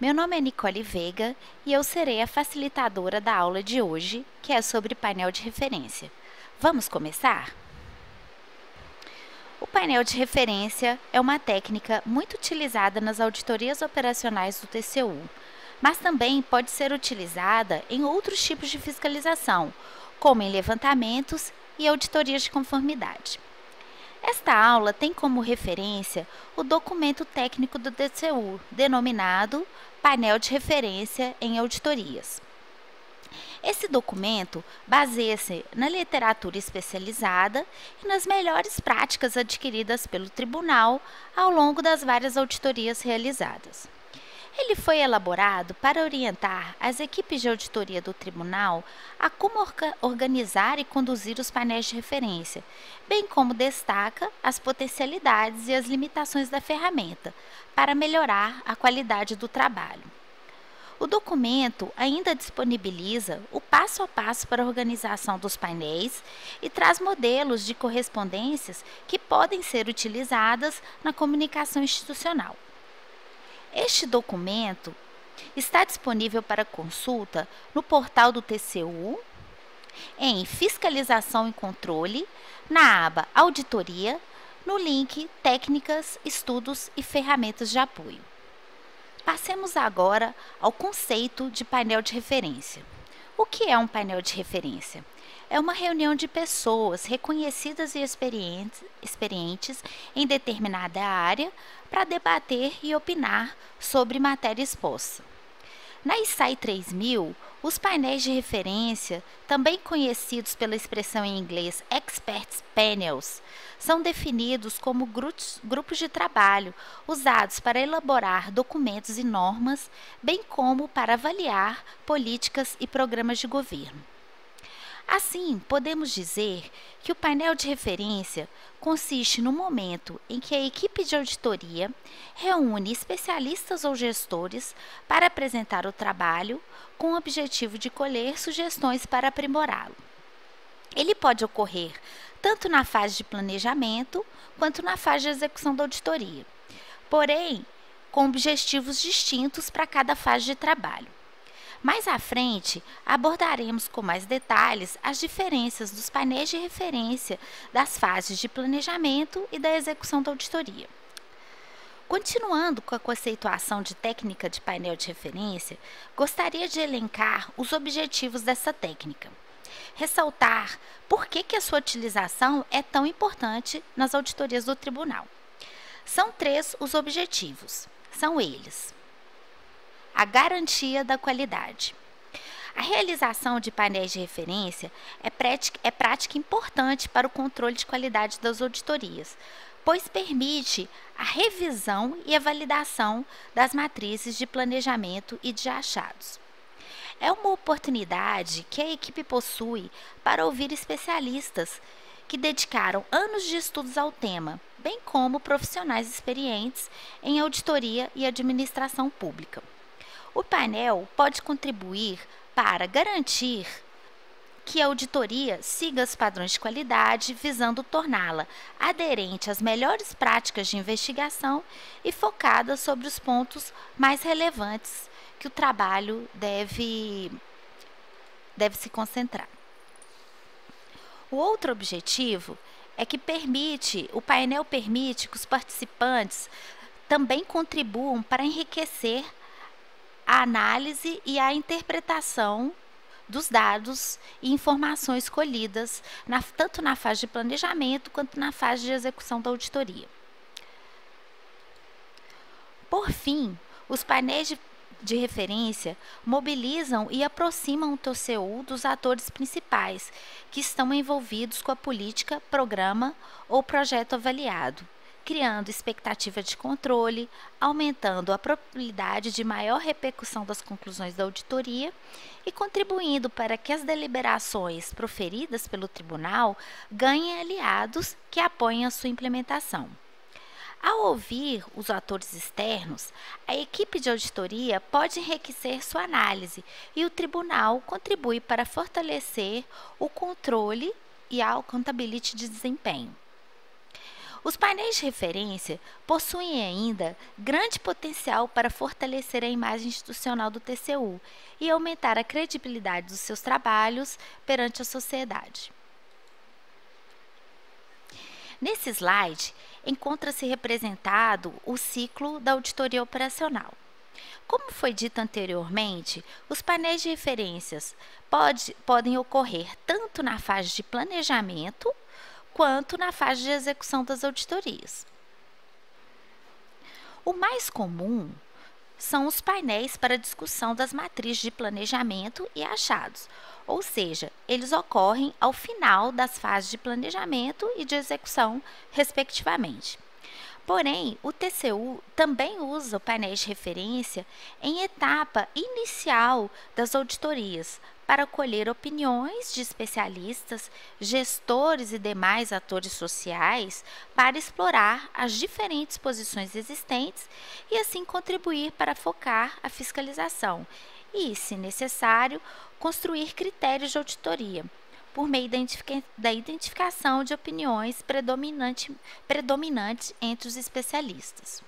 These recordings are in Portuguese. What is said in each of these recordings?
Meu nome é Nicole Veiga e eu serei a facilitadora da aula de hoje, que é sobre painel de referência. Vamos começar? O painel de referência é uma técnica muito utilizada nas auditorias operacionais do TCU, mas também pode ser utilizada em outros tipos de fiscalização, como em levantamentos e auditorias de conformidade. Esta aula tem como referência o documento técnico do TCU, denominado Painel de Referência em Auditorias. Esse documento baseia-se na literatura especializada e nas melhores práticas adquiridas pelo tribunal ao longo das várias auditorias realizadas. Ele foi elaborado para orientar as equipes de auditoria do tribunal a como organizar e conduzir os painéis de referência, bem como destaca as potencialidades e as limitações da ferramenta para melhorar a qualidade do trabalho. O documento ainda disponibiliza o passo a passo para a organização dos painéis e traz modelos de correspondências que podem ser utilizadas na comunicação institucional. Este documento está disponível para consulta no portal do TCU, em Fiscalização e Controle, na aba Auditoria, no link Técnicas, Estudos e Ferramentas de Apoio. Passemos agora ao conceito de painel de referência. O que é um painel de referência? É uma reunião de pessoas reconhecidas e experientes em determinada área para debater e opinar sobre matéria exposta. Na ISAE 3000, os painéis de referência, também conhecidos pela expressão em inglês Experts Panels, são definidos como grupos de trabalho usados para elaborar documentos e normas, bem como para avaliar políticas e programas de governo. Assim, podemos dizer que o painel de referência consiste no momento em que a equipe de auditoria reúne especialistas ou gestores para apresentar o trabalho com o objetivo de colher sugestões para aprimorá-lo. Ele pode ocorrer tanto na fase de planejamento quanto na fase de execução da auditoria, porém, com objetivos distintos para cada fase de trabalho. Mais à frente, abordaremos com mais detalhes as diferenças dos painéis de referência das fases de planejamento e da execução da auditoria. Continuando com a conceituação de técnica de painel de referência, gostaria de elencar os objetivos dessa técnica. Ressaltar por que a sua utilização é tão importante nas auditorias do tribunal. São 3 os objetivos. São eles: a garantia da qualidade. A realização de painéis de referência é prática importante para o controle de qualidade das auditorias, pois permite a revisão e a validação das matrizes de planejamento e de achados. É uma oportunidade que a equipe possui para ouvir especialistas que dedicaram anos de estudos ao tema, bem como profissionais experientes em auditoria e administração pública. O painel pode contribuir para garantir que a auditoria siga os padrões de qualidade, visando torná-la aderente às melhores práticas de investigação e focada sobre os pontos mais relevantes que o trabalho deve se concentrar. O outro objetivo é que o painel permite que os participantes também contribuam para enriquecer a análise e a interpretação dos dados e informações colhidas, tanto na fase de planejamento quanto na fase de execução da auditoria. Por fim, os painéis de referência mobilizam e aproximam o TCU dos atores principais que estão envolvidos com a política, programa ou projeto avaliado, criando expectativa de controle, aumentando a probabilidade de maior repercussão das conclusões da auditoria e contribuindo para que as deliberações proferidas pelo tribunal ganhem aliados que apoiem a sua implementação. Ao ouvir os atores externos, a equipe de auditoria pode enriquecer sua análise e o tribunal contribui para fortalecer o controle e a accountability de desempenho. Os painéis de referência possuem ainda grande potencial para fortalecer a imagem institucional do TCU e aumentar a credibilidade dos seus trabalhos perante a sociedade. Nesse slide, encontra-se representado o ciclo da auditoria operacional. Como foi dito anteriormente, os painéis de referências podem ocorrer tanto na fase de planejamento quanto na fase de execução das auditorias. O mais comum são os painéis para discussão das matrizes de planejamento e achados, ou seja, eles ocorrem ao final das fases de planejamento e de execução, respectivamente. Porém, o TCU também usa painéis de referência em etapa inicial das auditorias para colher opiniões de especialistas, gestores e demais atores sociais para explorar as diferentes posições existentes e assim contribuir para focar a fiscalização e, se necessário, construir critérios de auditoria por meio da identificação de opiniões predominantes entre os especialistas.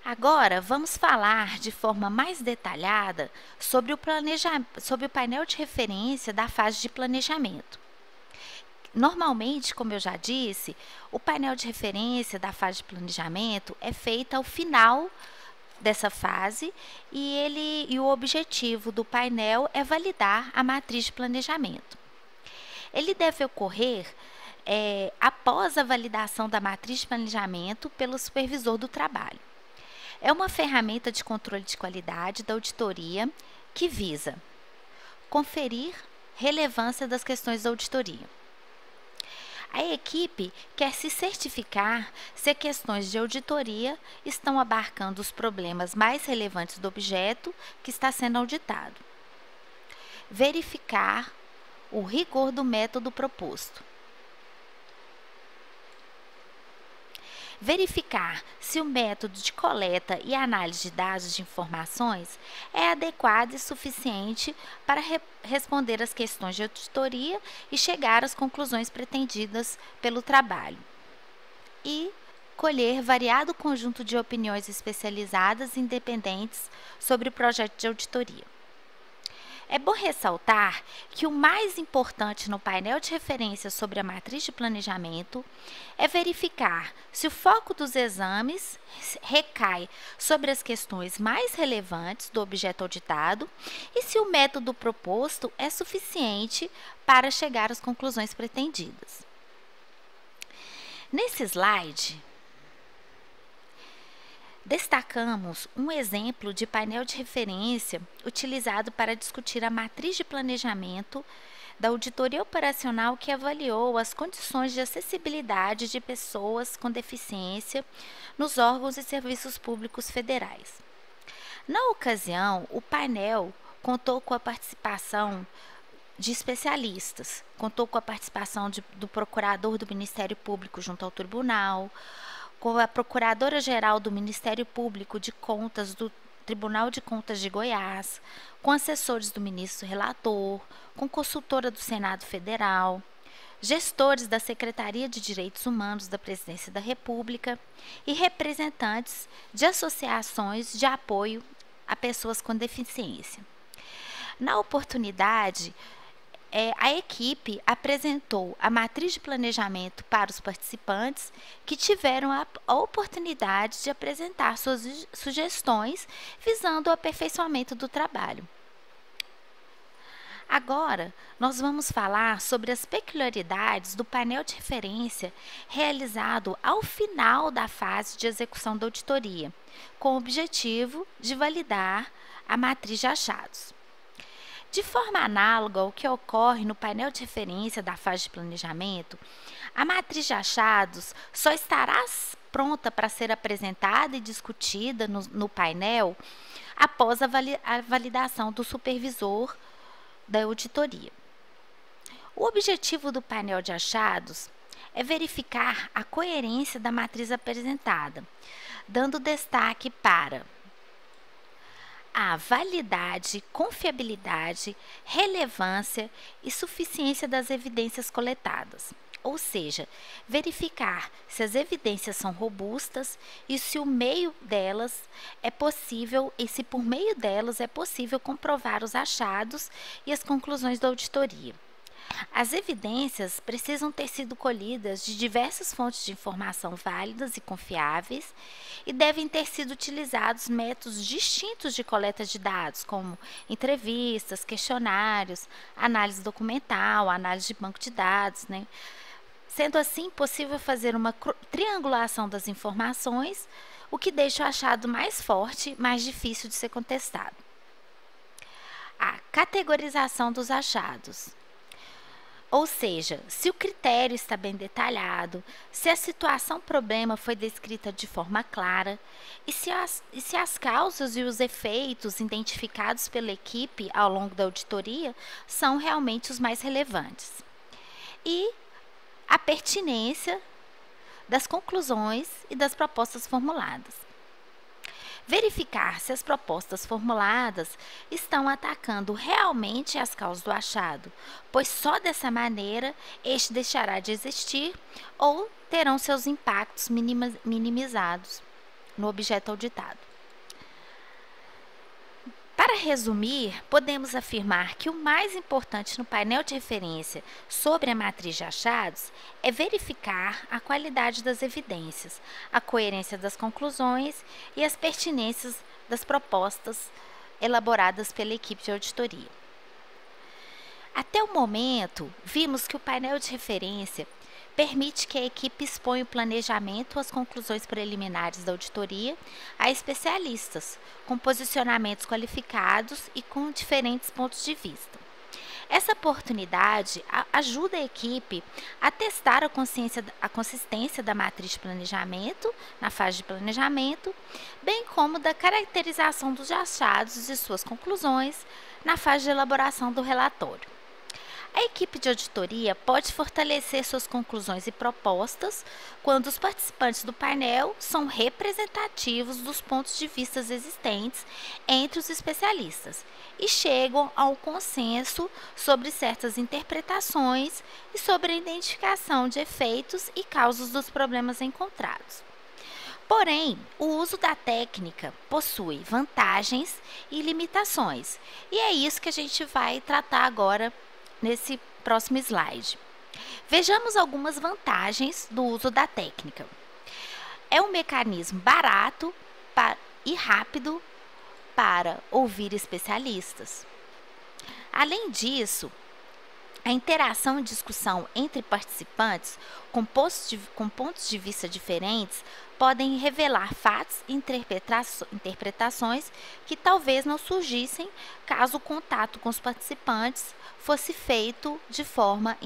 Agora, vamos falar de forma mais detalhada sobre o painel de referência da fase de planejamento. Normalmente, como eu já disse, o painel de referência da fase de planejamento é feito ao final dessa fase e o objetivo do painel é validar a matriz de planejamento. Ele deve ocorrer após a validação da matriz de planejamento pelo supervisor do trabalho. É uma ferramenta de controle de qualidade da auditoria que visa conferir relevância das questões da auditoria. A equipe quer se certificar se as questões de auditoria estão abarcando os problemas mais relevantes do objeto que está sendo auditado. Verificar o rigor do método proposto. Verificar se o método de coleta e análise de dados de informações é adequado e suficiente para responder às questões de auditoria e chegar às conclusões pretendidas pelo trabalho. E colher variado conjunto de opiniões especializadas e independentes sobre o projeto de auditoria. É bom ressaltar que o mais importante no painel de referência sobre a matriz de planejamento é verificar se o foco dos exames recai sobre as questões mais relevantes do objeto auditado e se o método proposto é suficiente para chegar às conclusões pretendidas. Nesse slide, destacamos um exemplo de painel de referência utilizado para discutir a matriz de planejamento da auditoria operacional que avaliou as condições de acessibilidade de pessoas com deficiência nos órgãos e serviços públicos federais. Na ocasião, o painel contou com a participação de especialistas, contou com a participação do procurador do Ministério Público junto ao tribunal, com a Procuradora-Geral do Ministério Público de Contas do Tribunal de Contas de Goiás, com assessores do ministro relator, com consultora do Senado Federal, gestores da Secretaria de Direitos Humanos da Presidência da República e representantes de associações de apoio a pessoas com deficiência. Na oportunidade, a equipe apresentou a matriz de planejamento para os participantes que tiveram a oportunidade de apresentar suas sugestões visando o aperfeiçoamento do trabalho. Agora, nós vamos falar sobre as peculiaridades do painel de referência realizado ao final da fase de execução da auditoria, com o objetivo de validar a matriz de achados. De forma análoga ao que ocorre no painel de referência da fase de planejamento, a matriz de achados só estará pronta para ser apresentada e discutida no painel após a validação do supervisor da auditoria. O objetivo do painel de achados é verificar a coerência da matriz apresentada, dando destaque para a validade, confiabilidade, relevância e suficiência das evidências coletadas. Ou seja, verificar se as evidências são robustas e se o meio delas é possível e se por meio delas é possível comprovar os achados e as conclusões da auditoria. As evidências precisam ter sido colhidas de diversas fontes de informação válidas e confiáveis e devem ter sido utilizados métodos distintos de coleta de dados, como entrevistas, questionários, análise documental, análise de banco de dados, né? Sendo assim, possível fazer uma triangulação das informações, o que deixa o achado mais forte, mais difícil de ser contestado. A categorização dos achados. Ou seja, se o critério está bem detalhado, se a situação problema foi descrita de forma clara e se as causas e os efeitos identificados pela equipe ao longo da auditoria são realmente os mais relevantes. E a pertinência das conclusões e das propostas formuladas. Verificar se as propostas formuladas estão atacando realmente as causas do achado, pois só dessa maneira este deixará de existir ou terão seus impactos minimizados no objeto auditado. Para resumir, podemos afirmar que o mais importante no painel de referência sobre a matriz de achados é verificar a qualidade das evidências, a coerência das conclusões e as pertinências das propostas elaboradas pela equipe de auditoria. Até o momento, vimos que o painel de referência permite que a equipe exponha o planejamento, as conclusões preliminares da auditoria a especialistas, com posicionamentos qualificados e com diferentes pontos de vista. Essa oportunidade ajuda a equipe a testar a consistência da matriz de planejamento na fase de planejamento, bem como da caracterização dos achados e suas conclusões na fase de elaboração do relatório. A equipe de auditoria pode fortalecer suas conclusões e propostas quando os participantes do painel são representativos dos pontos de vista existentes entre os especialistas e chegam ao consenso sobre certas interpretações e sobre a identificação de efeitos e causas dos problemas encontrados. Porém, o uso da técnica possui vantagens e limitações, e é isso que a gente vai tratar agora nesse próximo slide. Vejamos algumas vantagens do uso da técnica. É um mecanismo barato e rápido para ouvir especialistas. Além disso, a interação e discussão entre participantes com pontos de vista diferentes podem revelar fatos e interpretações que talvez não surgissem caso o contato com os participantes fosse feito de forma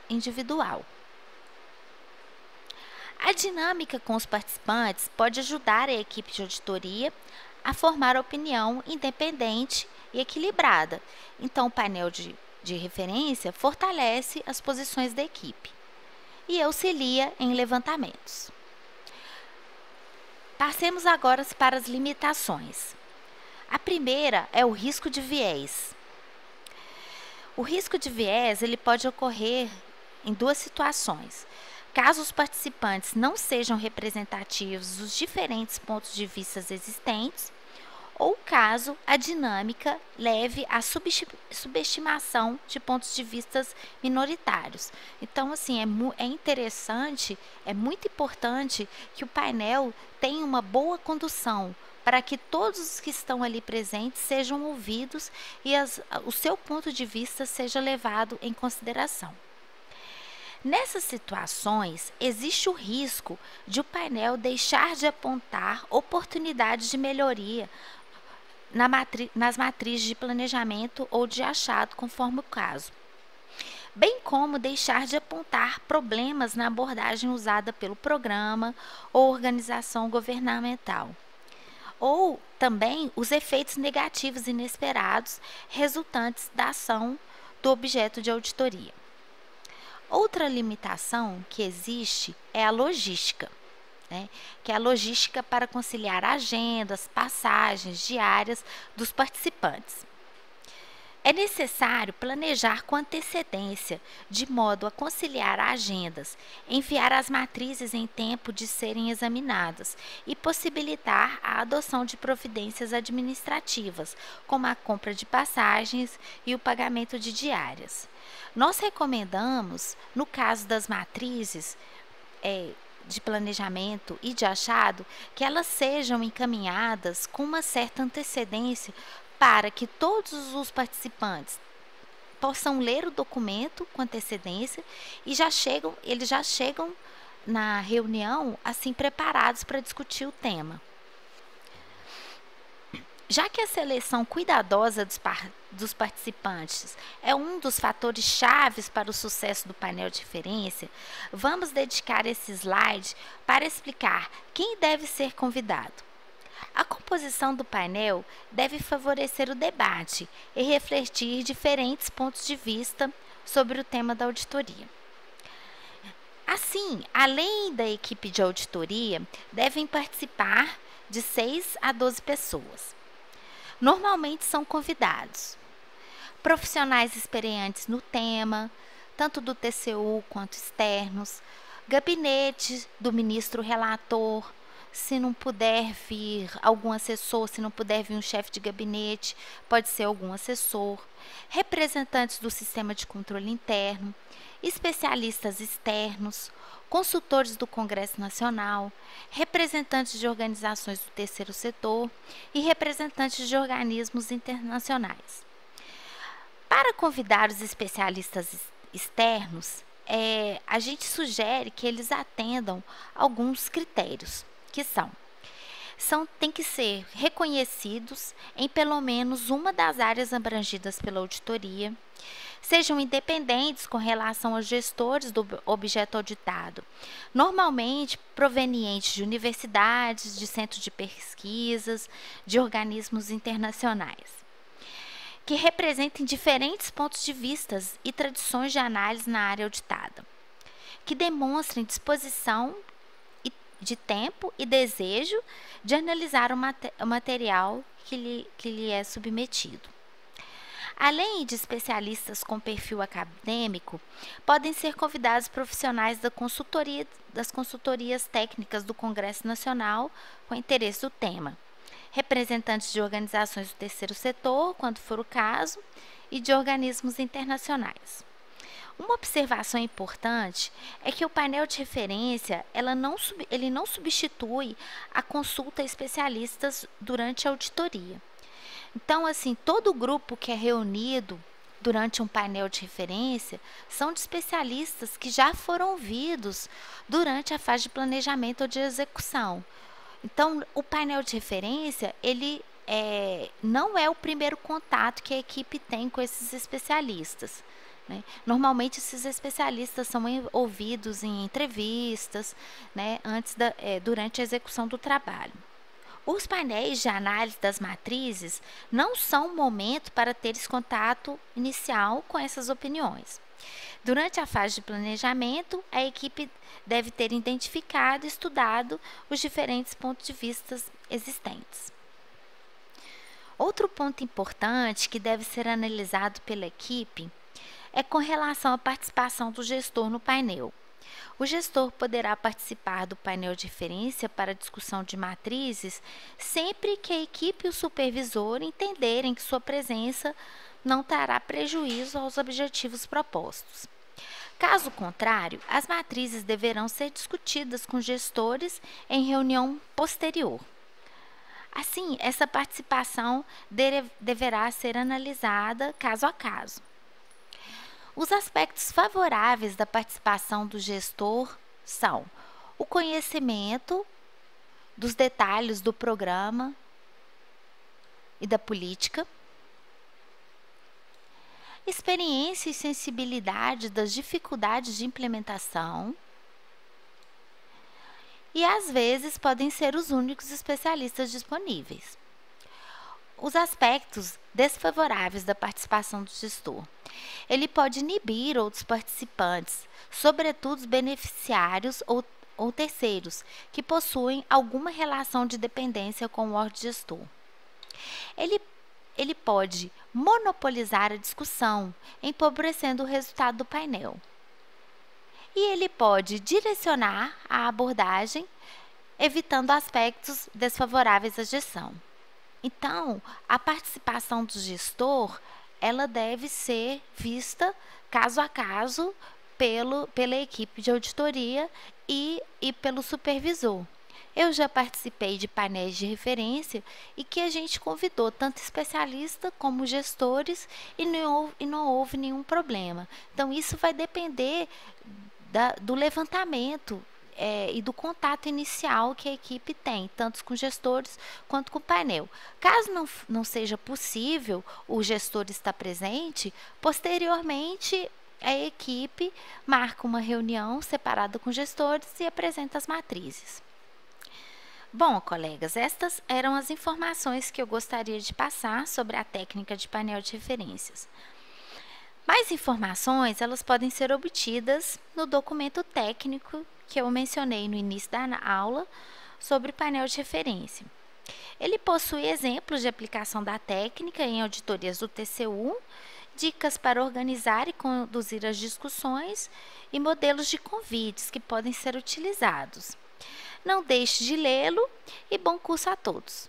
individual. A dinâmica com os participantes pode ajudar a equipe de auditoria a formar opinião independente e equilibrada. Então, o painel de referência fortalece as posições da equipe e auxilia em levantamentos. Passemos agora para as limitações. A primeira é o risco de viés. O risco de viés ele pode ocorrer em duas situações. Caso os participantes não sejam representativos dos diferentes pontos de vista existentes, ou caso a dinâmica leve à subestimação de pontos de vista minoritários. Então, assim, é interessante, é muito importante que o painel tenha uma boa condução para que todos os que estão ali presentes sejam ouvidos e o seu ponto de vista seja levado em consideração. Nessas situações, existe o risco de o painel deixar de apontar oportunidades de melhoria nas matrizes de planejamento ou de achado, conforme o caso, bem como deixar de apontar problemas na abordagem usada pelo programa ou organização governamental, ou também os efeitos negativos inesperados resultantes da ação do objeto de auditoria. Outra limitação que existe é a logística. né, que é a logística para conciliar agendas, passagens diárias dos participantes. É necessário planejar com antecedência, de modo a conciliar agendas, enviar as matrizes em tempo de serem examinadas e possibilitar a adoção de providências administrativas, como a compra de passagens e o pagamento de diárias. Nós recomendamos, no caso das matrizes, de planejamento e de achado, que elas sejam encaminhadas com uma certa antecedência para que todos os participantes possam ler o documento com antecedência e eles já chegam na reunião assim preparados para discutir o tema. Já que a seleção cuidadosa dos participantes é um dos fatores chaves para o sucesso do painel de referência, vamos dedicar esse slide para explicar quem deve ser convidado. A composição do painel deve favorecer o debate e refletir diferentes pontos de vista sobre o tema da auditoria. Assim, além da equipe de auditoria, devem participar de 6 a 12 pessoas. Normalmente são convidados profissionais experientes no tema, tanto do TCU quanto externos, gabinete do ministro relator, se não puder vir algum assessor, se não puder vir um chefe de gabinete, pode ser algum assessor, representantes do sistema de controle interno, especialistas externos, consultores do Congresso Nacional, representantes de organizações do terceiro setor e representantes de organismos internacionais. Para convidar os especialistas externos, a gente sugere que eles atendam alguns critérios, que têm que ser reconhecidos em pelo menos uma das áreas abrangidas pela auditoria, sejam independentes com relação aos gestores do objeto auditado, normalmente provenientes de universidades, de centros de pesquisas, de organismos internacionais, que representem diferentes pontos de vista e tradições de análise na área auditada, que demonstrem disposição de tempo e desejo de analisar o material que lhe é submetido. Além de especialistas com perfil acadêmico, podem ser convidados profissionais das consultorias técnicas do Congresso Nacional com interesse do tema, representantes de organizações do terceiro setor, quando for o caso, e de organismos internacionais. Uma observação importante é que o painel de referência ele não substitui a consulta a especialistas durante a auditoria. Então, assim, todo grupo que é reunido durante um painel de referência são de especialistas que já foram ouvidos durante a fase de planejamento ou de execução. Então, o painel de referência, ele não é o primeiro contato que a equipe tem com esses especialistas, né? Normalmente, esses especialistas são ouvidos em entrevistas, né, durante a execução do trabalho. Os painéis de análise das matrizes não são um momento para ter esse contato inicial com essas opiniões. Durante a fase de planejamento, a equipe deve ter identificado e estudado os diferentes pontos de vista existentes. Outro ponto importante que deve ser analisado pela equipe é com relação à participação do gestor no painel. O gestor poderá participar do painel de referência para discussão de matrizes sempre que a equipe e o supervisor entenderem que sua presença não trará prejuízo aos objetivos propostos. Caso contrário, as matrizes deverão ser discutidas com gestores em reunião posterior. Assim, essa participação deverá ser analisada caso a caso. Os aspectos favoráveis da participação do gestor são o conhecimento dos detalhes do programa e da política, experiência e sensibilidade das dificuldades de implementação e, às vezes, podem ser os únicos especialistas disponíveis. Os aspectos desfavoráveis da participação do gestor. Ele pode inibir outros participantes, sobretudo os beneficiários ou ou terceiros que possuem alguma relação de dependência com o órgão gestor. Ele pode monopolizar a discussão, empobrecendo o resultado do painel. E ele pode direcionar a abordagem, evitando aspectos desfavoráveis à gestão. Então, a participação do gestor, ela deve ser vista caso a caso pela equipe de auditoria e pelo supervisor. Eu já participei de painéis de referência e que a gente convidou tanto especialistas como gestores e não houve nenhum problema. Então, isso vai depender do levantamento e do contato inicial que a equipe tem, tanto com gestores quanto com o painel. Caso não seja possível o gestor estar presente, posteriormente a equipe marca uma reunião separada com gestores e apresenta as matrizes. Bom, colegas, estas eram as informações que eu gostaria de passar sobre a técnica de painel de referências. Mais informações, elas podem ser obtidas no documento técnico que eu mencionei no início da aula sobre painel de referência. Ele possui exemplos de aplicação da técnica em auditorias do TCU, dicas para organizar e conduzir as discussões e modelos de convites que podem ser utilizados. Não deixe de lê-lo e bom curso a todos!